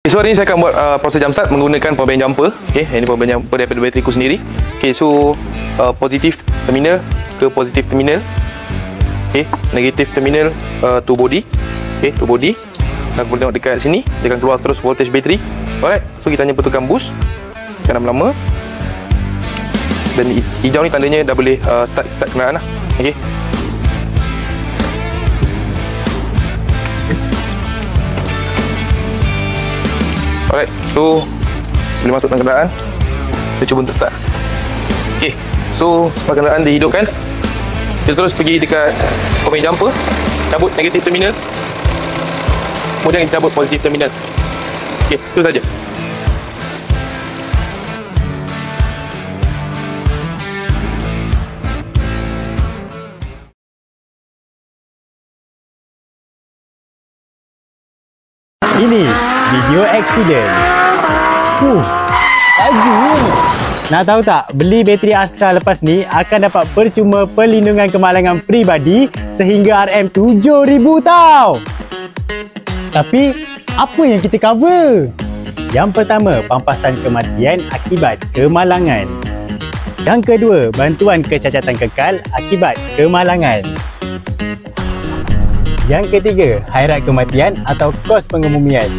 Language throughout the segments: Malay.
So hari ni saya akan buat proses jump start menggunakan power bank jumper. Okay, ini power bank jumper daripada bateriku sendiri. Okay, so positif terminal ke positif terminal. Okay, negatif terminal to body. Okay, to body. Dan boleh tengok dekat sini, dia akan keluar terus voltage bateri. Alright, so kita hanya betulkan boost. Tekan lama. Dan hijau ni tandanya dah boleh start kenderaan lah. Okay. Alright, so boleh masuk dalam kenderaan. Kita cuba untuk start. Okay, so semua kenderaan dihidupkan. Kita terus pergi dekat power bank jumper, cabut negatif terminal, kemudian kita cabut positif terminal. Okay, itu saja. Ini video accident. Laju. Nak tahu tak, beli bateri Astra lepas ni akan dapat percuma perlindungan kemalangan peribadi sehingga RM7,000 tau. Tapi, apa yang kita cover? Yang pertama, pampasan kematian akibat kemalangan. Yang kedua, bantuan kecacatan kekal akibat kemalangan. Yang ketiga, hairat kematian atau kos pengemumian.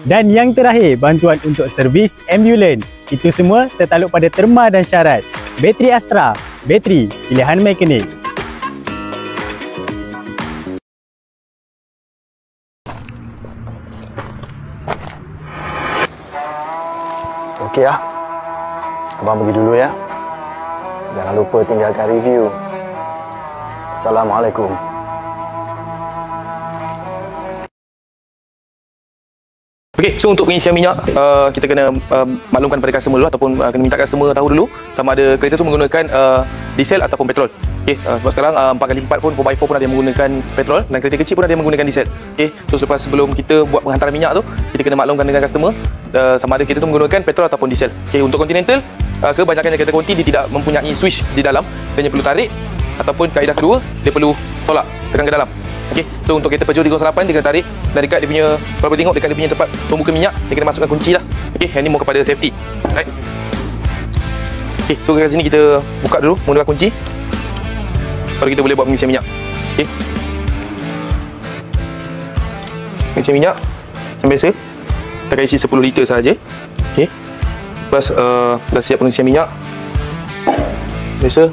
Dan yang terakhir, bantuan untuk servis ambulan. Itu semua tertakluk pada terma dan syarat. Bateri Astra, bateri pilihan mekanik. Okey lah. Abang pergi dulu ya. Jangan lupa tinggalkan review. Assalamualaikum. Okay, so untuk pengisian minyak, kita kena maklumkan pada customer dulu ataupun kena minta customer tahu dulu sama ada kereta tu menggunakan diesel ataupun petrol. Okay, sebab sekarang 4x4 pun, 4x4 pun ada yang menggunakan petrol dan kereta kecil pun ada yang menggunakan diesel. Okay, so sebelum kita buat penghantaran minyak tu, kita kena maklumkan dengan customer sama ada kereta tu menggunakan petrol ataupun diesel. Okay, untuk Continental, kebanyakan kereta konti dia tidak mempunyai switch di dalam, dia hanya perlu tarik ataupun kaedah kedua, dia perlu tolak, tekan ke dalam. Okey, so untuk kereta Peugeot 308 dia kena tarik dan dekat dia punya, kalau boleh tengok dekat dia punya tempat pembuka minyak, dia kena masukkan kunci lah. Okey, yang ni mau kepada safety. Right. Okey, so kat sini kita buka dulu menggunakan kunci. Baru kita boleh buat pengisian minyak. Okey. Pengisian minyak macam biasa. Kita akan isi 10 liter sahaja. Okey. Lepas dah siap pengisian minyak. Biasa.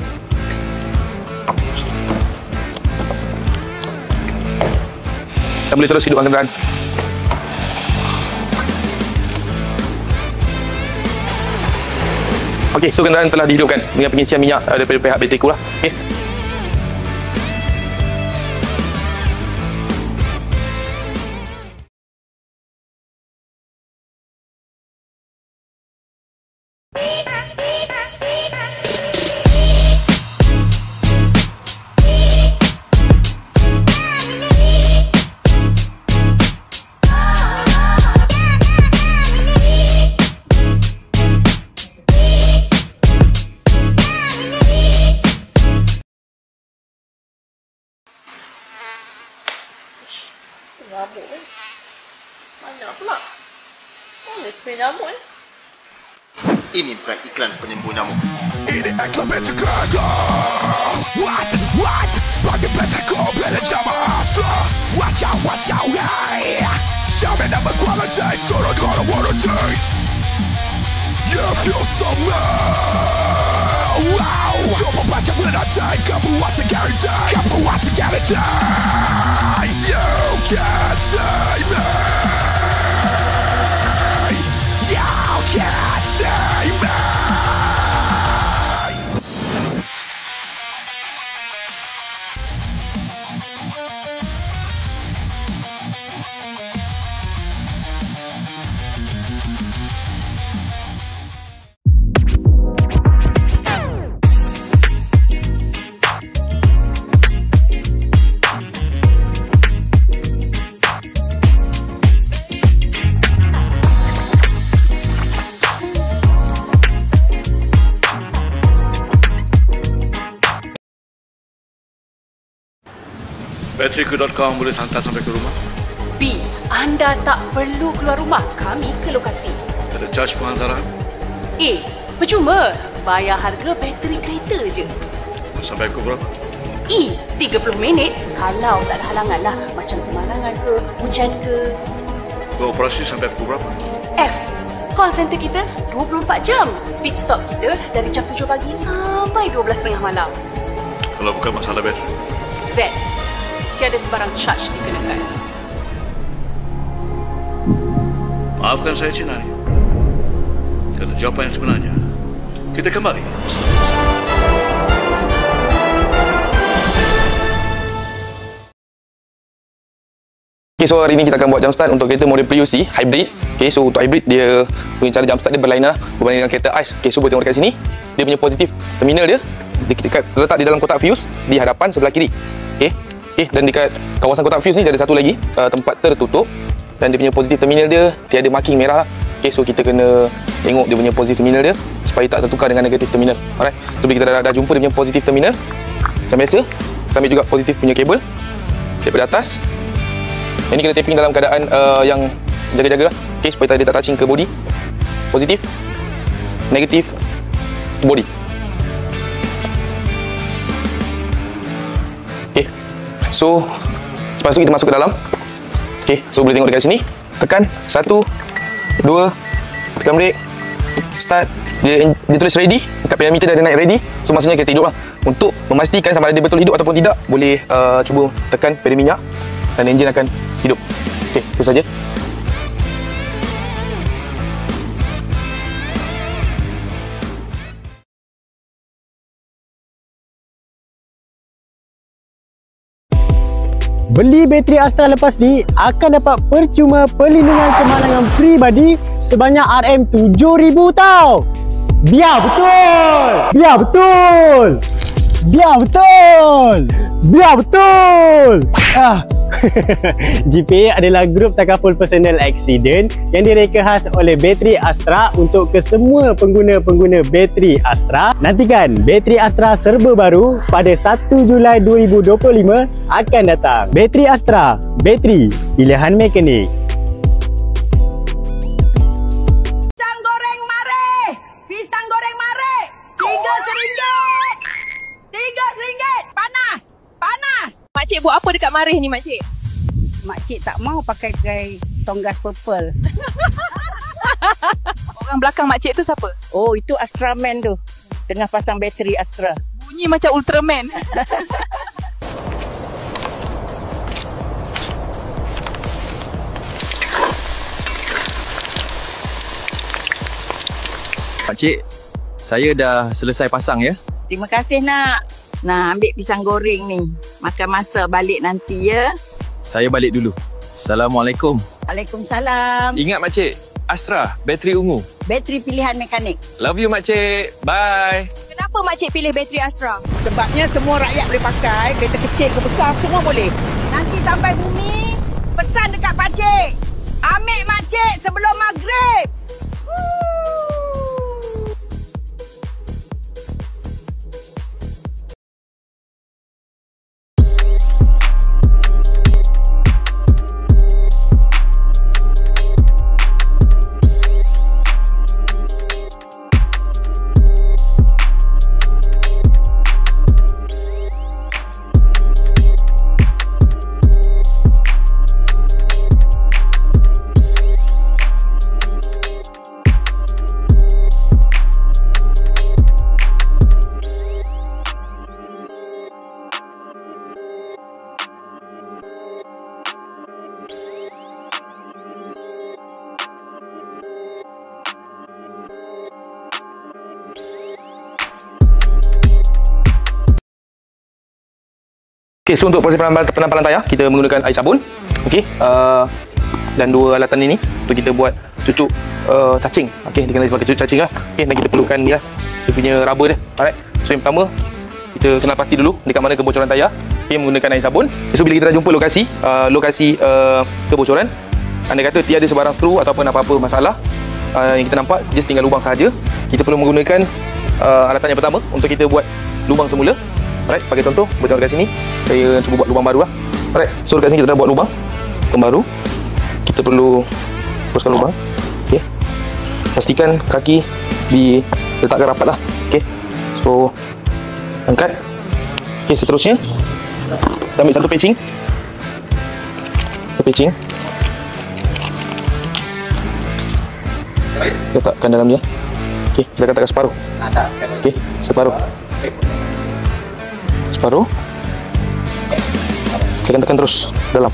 Dan boleh terus hidupkan kenderaan. Okey, so kenderaan telah dihidupkan dengan pengisian minyak daripada pihak bateriku lah. Okey. Nyamuk ni. Banyak pula. Boleh spray nyamuk ni. Ini bukan iklan penyembuh nyamuk. Ini iklan beta kerja. What? Bagi beta kau bela jama Astra. Watch out, hey. Siapa nama quality, suruh kau warranty. You feel so low. Wow. Coba baca berantai, kamu wajib guarantee. You can't save me. You can't save me. Bateriku.com boleh hantar sampai ke rumah. B. Anda tak perlu keluar rumah. Kami ke lokasi. Ada charge pengantaran? A. Percuma. Bayar harga bateri kereta je. Sampai pukul berapa? E. 30 minit. Kalau tak ada halangan lah. Macam kemalangan ke, hujan ke. Operasi sampai pukul berapa? F. Call center kita 24 jam. Pit stop kita dari jam 7 pagi sampai 12.30 malam. Kalau bukan masalah bateri? Z. Tiada sebarang charge dikenakan. Maafkan saya Cik Nani. Kerana jawapan yang sebenarnya, kita kembali. Okay, so hari ni kita akan buat jump start untuk kereta model Prius hybrid. Okay, so untuk hybrid dia punya cara jump start dia berlainan lah berbanding dengan kereta ICE. Okay, so boleh tengok dekat sini. Dia punya positif terminal dia terletak di dalam kotak fuse di hadapan sebelah kiri. Okay, dan dekat kawasan kotak fuse ni dia ada satu lagi tempat tertutup dan dia punya positif terminal dia tiada marking merah lah. Okay, so kita kena tengok dia punya positif terminal dia supaya tak tertukar dengan negatif terminal. Alright, so bila kita dah jumpa dia punya positif terminal macam biasa, kita ambil juga positif punya kabel daripada atas. Yang ni kena tapping dalam keadaan yang jaga-jaga lah. Okay, supaya dia tak touching ke body. Positif, negatif, body. Okay, so lepas tu kita masuk ke dalam. Okay, so boleh tengok dekat sini. Tekan 1, 2, tekan brake, start. Dia tulis ready. Dekat parameter dia ada naik ready. So maksudnya kereta hidup lah. Untuk memastikan sama ada dia betul hidup ataupun tidak, boleh cuba tekan pedal minyak dan enjin akan hidup. Okay, itu saja. Beli bateri Astra lepas ni akan dapat percuma perlindungan kemalangan peribadi sebanyak RM7,000 tau. Biar betul! Biar betul! Biar betul! Biar betul! GPA adalah grup takaful personal accident yang direka khas oleh bateri Astra untuk kesemua pengguna-pengguna bateri Astra. Nantikan bateri Astra serba baru pada 1 Julai 2025 akan datang. Bateri Astra, bateri pilihan mekanik. Pisang goreng mare! Pisang goreng mare! RM3. RM3. Panas! Panas! Makcik buat apa dekat Marih ni, Makcik? Makcik tak mau pakai tonggas purple. Orang belakang Makcik tu siapa? Oh, itu Astra Man tu. Tengah pasang bateri Astra. Bunyi macam Ultraman. Makcik, saya dah selesai pasang ya. Terima kasih nak. Nah, ambil pisang goreng ni. Makan masa balik nanti ya. Saya balik dulu. Assalamualaikum. Waalaikumsalam. Ingat Makcik, Astra, bateri ungu. Bateri pilihan mekanik. Love you Makcik. Bye. Kenapa Makcik pilih bateri Astra? Sebabnya semua rakyat boleh pakai. Kereta kecil ke besar semua boleh. Nanti sampai bumi, pesan dekat pakcik. Ambil makcik sebelum maghrib. Okay, so untuk proses penampalan tayar, kita menggunakan air sabun. Okay, dan dua alatan ini untuk kita buat cucuk cacing. Okay, dikenali sebagai cucuk cacing lah. Okay, dan kita perlukan ni lah, dia punya rubber dia. Alright, so yang pertama kita kenal pasti dulu dekat mana kebocoran tayar. Okay, menggunakan air sabun. So bila kita dah jumpa lokasi kebocoran, anda kata tiada sebarang skru ataupun apa-apa masalah yang kita nampak, just tinggal lubang sahaja. Kita perlu menggunakan alatan yang pertama untuk kita buat lubang semula. Alright, pakai contoh, macam dekat sini saya cuba buat lubang baru lah. Alright, so dekat sini kita dah buat lubang baru. kita perlu teruskan lubang. Okey. Pastikan kaki diletakkan rapat lah. Okey. So angkat. Okey, seterusnya kita ambil satu patching. Letakkan dalamnya. Okey, kita katakan separuh. Okey, separuh. Kita akan tekan terus dalam.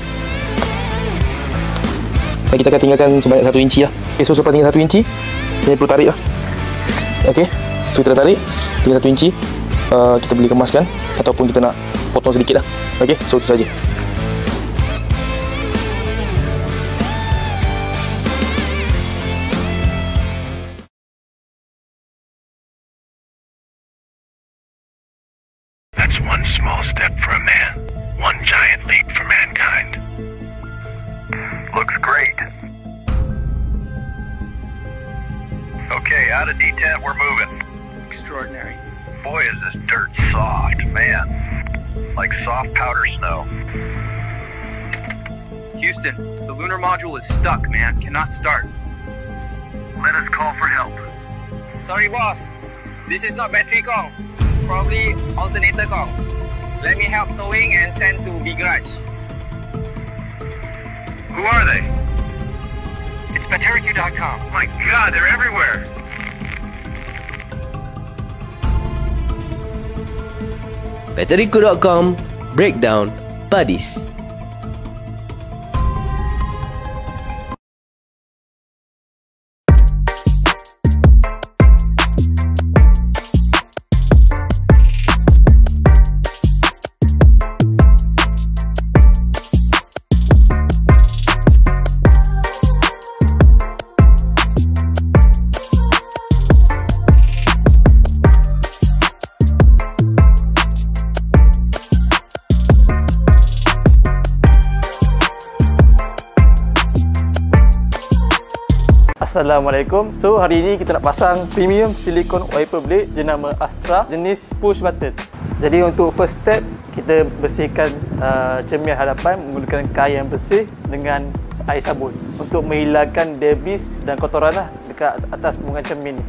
Dan kita akan tinggalkan sebanyak 1 inci lah. Okey, so selepas tinggal 1 inci, kita perlu tarik lah. Okey, so kita dah tarik tinggal 1 inci. Kita boleh kemaskan ataupun kita nak potong sedikit lah. Okey, so itu saja. That's one small step for a man, one giant leap for mankind. Looks great. Okay, out of D10, we're moving. Extraordinary. Boy, is this dirt soft, man. Like soft powder snow. Houston, the lunar module is stuck, man. Cannot start. Let us call for help. Sorry, boss. This is not battery Kong. Probably alternator Kong. Let me help towing and send to B Garage. Who are they? It's BatteriQ.com. My God, they're everywhere. BatteriQ.com Breakdown Buddies. Assalamualaikum. So hari ini kita nak pasang premium silicone wiper blade jenama Astra jenis push button. Jadi untuk first step, kita bersihkan cermin hadapan menggunakan kain yang bersih dengan air sabun untuk menghilangkan debris dan kotoran lah dekat atas permukaan cermin ni.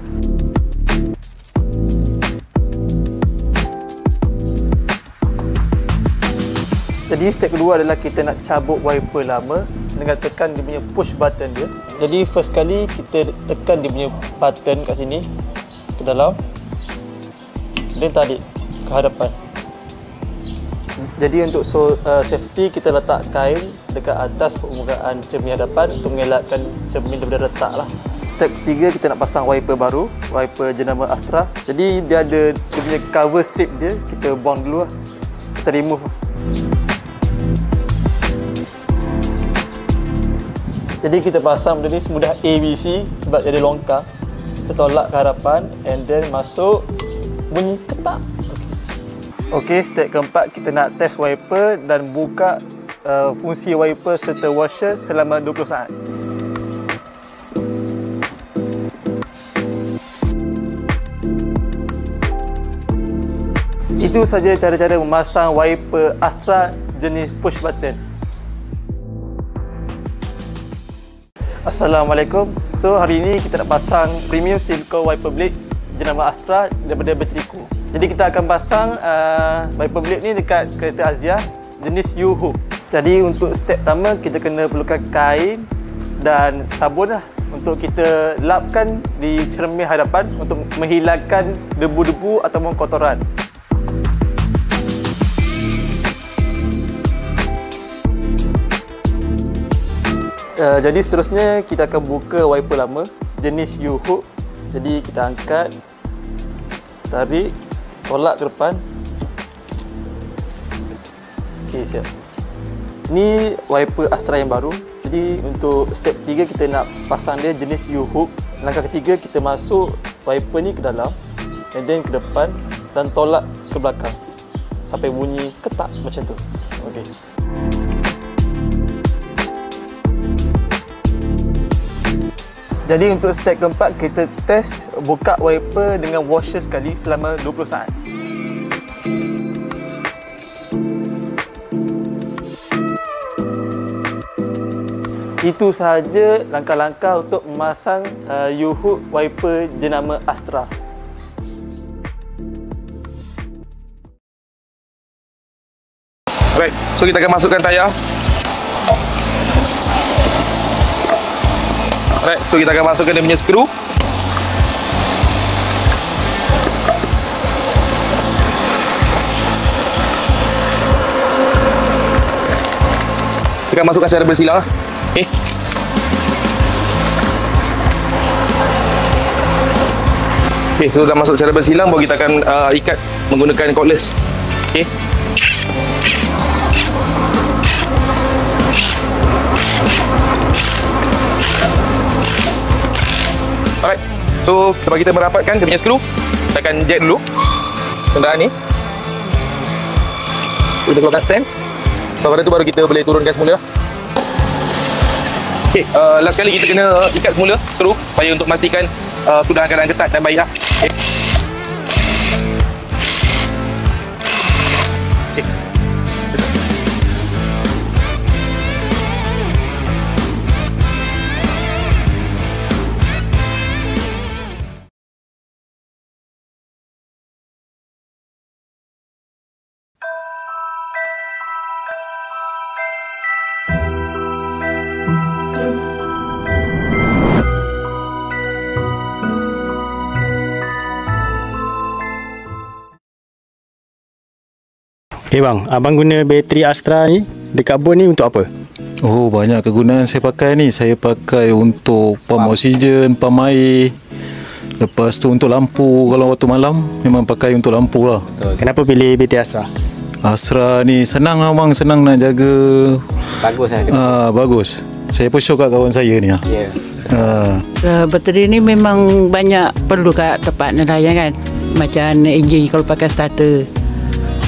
Jadi step kedua adalah kita nak cabut wiper lama dengan tekan dia punya push button dia. Jadi first kali kita tekan dia punya button kat sini ke dalam, dia tarik ke hadapan. Jadi untuk safety, kita letak kain dekat atas permukaan cermin hadapan untuk mengelakkan cermin daripada retak lah. Step ketiga, kita nak pasang wiper baru, wiper jenama Astra. Jadi dia ada dia punya cover strip dia, kita bond dulu lah, kita remove. Jadi kita pasang benda ni semudah ABC sebab dia ada longkang. Kita tolak ke hadapan and then masuk, bunyi ketak. Okey, step keempat, kita nak test wiper dan buka fungsi wiper serta washer selama 20 saat. Itu saja cara-cara memasang wiper Astra jenis push button. Assalamualaikum. So hari ini kita nak pasang premium silicone wiper blade jenama Astra daripada BatteriQ. Jadi kita akan pasang wiper blade ni dekat kereta Azia jenis U-Hook. Jadi untuk step pertama, kita kena perlukan kain dan sabun lah untuk kita lapkan di cermin hadapan untuk menghilangkan debu-debu ataupun kotoran. Jadi seterusnya kita akan buka wiper lama jenis U-Hook. Jadi kita angkat, tarik, tolak ke depan. Okey, siap. Ni wiper Astra yang baru. Jadi untuk step 3, kita nak pasang dia jenis U-Hook. Langkah ketiga, kita masuk wiper ni ke dalam and then ke depan dan tolak ke belakang sampai bunyi ketak macam tu. Okey. Jadi untuk step keempat, kita test buka wiper dengan washer sekali selama 20 saat. Itu sahaja langkah-langkah untuk memasang U-hook wiper jenama Astra. Alright, so kita akan masukkan tayar. Alright, so kita akan masukkan dia punya skru. Kita akan masukkan secara bersilang. Okay. Okay, so dah masuk secara bersilang, baru kita akan ikat menggunakan cordless. Okay. Alright, so sebab kita merapatkan dia punya skru, kita akan jack dulu kenderaan ni. Kita keluarkan stand. Lepas tu baru kita boleh turunkan semula. Okay, last kali kita kena ikat semula skru supaya untuk memastikan sudah dalam keadaan ketat dan baik lah. Okay. Okay. Okay bang, abang guna bateri Astra ni dekat bot ni untuk apa? Oh, banyak kegunaan saya pakai ni. Saya pakai untuk pump oksigen, pump air. Lepas tu untuk lampu, kalau waktu malam memang pakai untuk lampu lah. Kenapa pilih bateri Astra? Astra ni senang lah bang, senang nak jaga. Bagus lah. Bagus. Saya pun show kat kawan saya ni lah. Ya. Bateri ni memang banyak perlu kat tempat nelayan kan. Macam enjin kalau pakai starter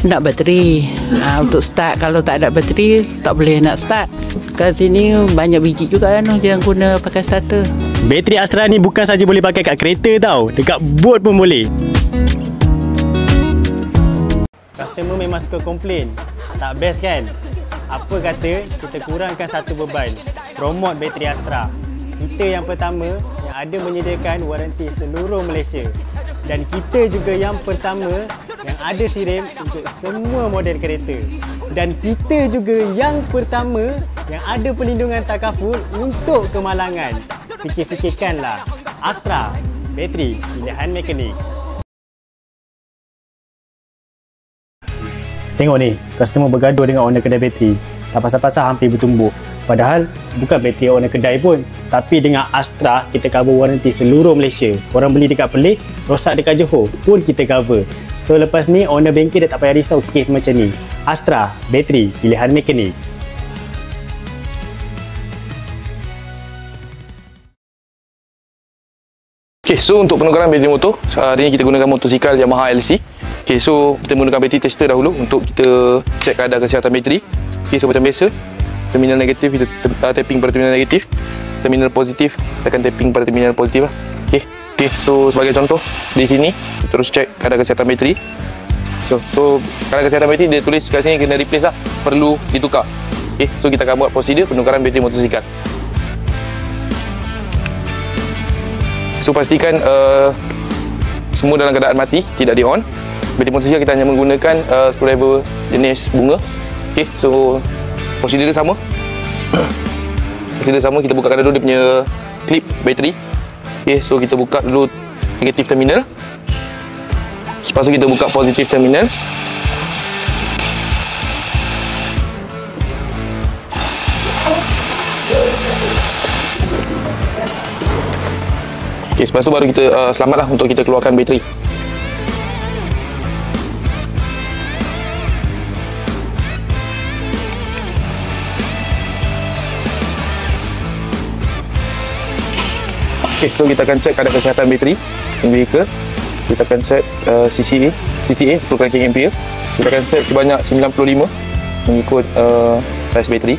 nak bateri. Untuk start, kalau tak ada bateri tak boleh nak start. Kat sini banyak biji juga kan yang guna pakai starter. Bateri Astra ni bukan saja boleh pakai kat kereta tau, dekat bot pun boleh. Customer memang suka komplain, tak best kan? Apa kata kita kurangkan satu beban, promote bateri Astra. Kita yang pertama yang ada menyediakan waranti seluruh Malaysia. Dan kita juga yang pertama yang ada sirem untuk semua model kereta. Dan kita juga yang pertama yang ada perlindungan takaful untuk kemalangan. Fikir-fikirkanlah, Astra, bateri pilihan mekanik. Tengok ni, customer bergaduh dengan owner kedai bateri. Tak pasal-pasal hampir bertumbuk. Padahal bukan bateri owner kedai pun, tapi dengan Astra kita cover waranti seluruh Malaysia. Korang beli dekat Perlis, rosak dekat Johor pun kita cover. So lepas ni owner bengkel dah tak payah risau kes macam ni. Astra, bateri pilihan mekanik. Okay, so untuk penukaran bateri motor, hari ni kita gunakan motosikal Yamaha LC. Okay, so kita menggunakan bateri tester dahulu untuk kita cek kadar kesihatan bateri. Okay, so macam biasa, terminal negatif kita tapping pada terminal negatif, terminal positif kita akan tapping pada terminal positif lah. Okay, so sebagai contoh di sini kita terus cek kadar kesihatan bateri. So kadar kesihatan bateri dia tulis kat sini kena replace lah, perlu ditukar. Okay, so kita akan buat prosedur penukaran bateri motosikal. So pastikan semua dalam keadaan mati, tidak di on. Bateri motosikal kita hanya menggunakan screwdriver jenis bunga. Okay, so prosedur dia sama. Prosedur sama, kita bukakan dulu dia punya clip bateri. Okay, so kita buka dulu negatif terminal. Lepas tu kita buka positif terminal. Okay, lepas tu baru kita selamatlah untuk kita keluarkan bateri. Okay, so kita akan cek kadar kesihatan bateri vehicle. Kita akan set CCA untuk ranking ampere. Kita akan set sebanyak 95 mengikut saiz bateri.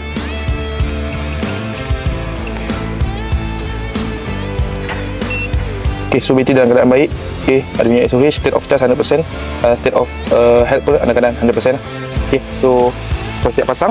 Okay, so bateri dalam keadaan baik. Okay, ada punya SOH, state of charge 100%, state of health pun dalam keadaan 100%. Okay, so siap pasang.